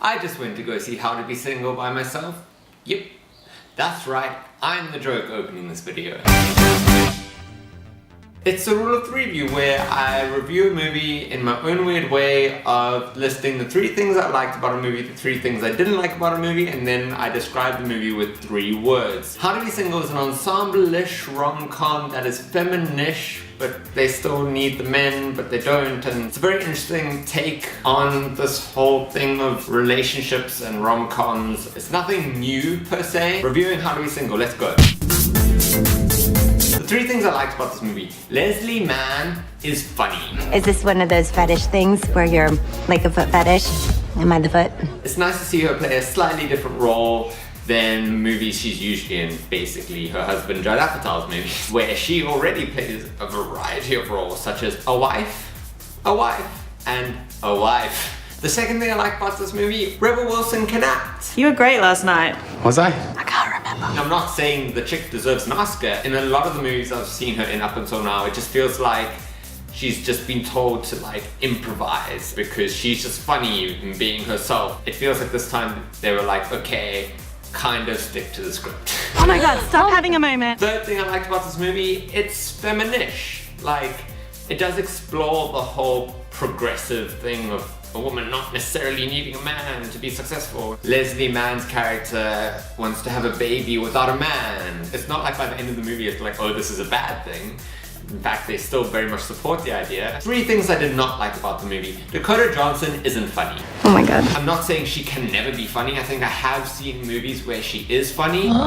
I just went to go see How to Be Single by myself. Yep, that's right, I'm the joke opening this video. It's a rule of three view where I review a movie in my own weird way of listing the 3 things I liked about a movie, the 3 things I didn't like about a movie, and then I describe the movie with 3 words. How to Be Single is an ensemblish rom-com that is feminish, but they still need the men, but they don't, and it's a very interesting take on this whole thing of relationships and rom-coms. It's nothing new per se. Reviewing How to Be Single, let's go. The 3 things I liked about this movie. Leslie Mann is funny. Is this one of those fetish things where you're like a foot fetish? Am I the foot? It's nice to see her play a slightly different role than movies she's usually in, basically her husband Judd Apatow's movies, where she already plays a variety of roles such as a wife, and a wife. The second thing I like about this movie, Rebel Wilson can act. You were great last night. Was I? I can't remember. I'm not saying the chick deserves an Oscar. In a lot of the movies I've seen her in up until now, it just feels like she's just been told to like improvise because she's just funny and being herself. It feels like this time they were like, okay, kind of stick to the script. Oh my god, stop having a moment. Third thing I liked about this movie, it's feminish. Like, it does explore the whole progressive thing of a woman not necessarily needing a man to be successful. Leslie Mann's character wants to have a baby without a man. It's not like by the end of the movie it's like, oh, this is a bad thing. In fact, they still very much support the idea. 3 things I did not like about the movie. Dakota Johnson isn't funny. Oh my god. I'm not saying she can never be funny. I think I have seen movies where she is funny. I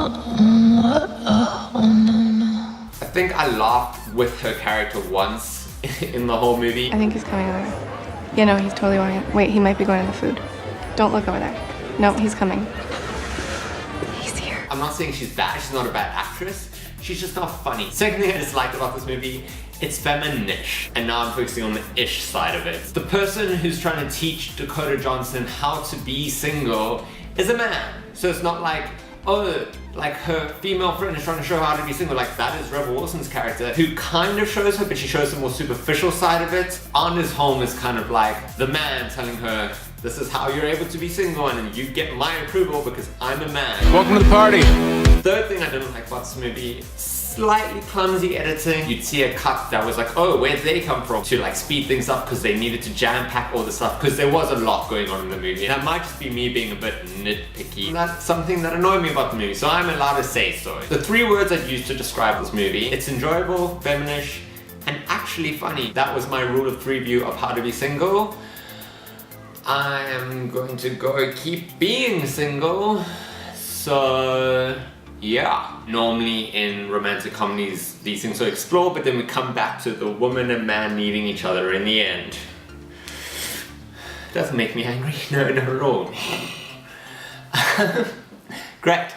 think I laughed with her character once in the whole movie. I think he's coming over. Yeah, no, he's totally going. Wait, he might be going to the food. Don't look over there. No, he's coming. He's here. I'm not saying she's bad, she's not a bad actress. She's just not funny. Second thing I disliked about this movie, it's feminish. And now I'm focusing on the ish side of it. The person who's trying to teach Dakota Johnson how to be single is a man. So it's not like, oh, like her female friend is trying to show her how to be single. Like, that is Rebel Wilson's character, who kind of shows her, but she shows the more superficial side of it. Anna's home is kind of like the man telling her, this is how you're able to be single and you get my approval because I'm a man. Welcome to the party. Third thing I didn't like about this movie, slightly clumsy editing. You'd see a cut that was like, oh, where'd they come from? To like speed things up because they needed to jam pack all the stuff because there was a lot going on in the movie. And that might just be me being a bit nitpicky. And that's something that annoyed me about the movie, so I'm allowed to say so. The 3 words I'd use to describe this movie, it's enjoyable, feminish, and actually funny. That was my rule of 3 view of How to Be Single. I am going to go keep being single, so yeah. Normally in romantic comedies these things are explored, but then we come back to the woman and man needing each other in the end. Doesn't make me angry, no, not at all. Great.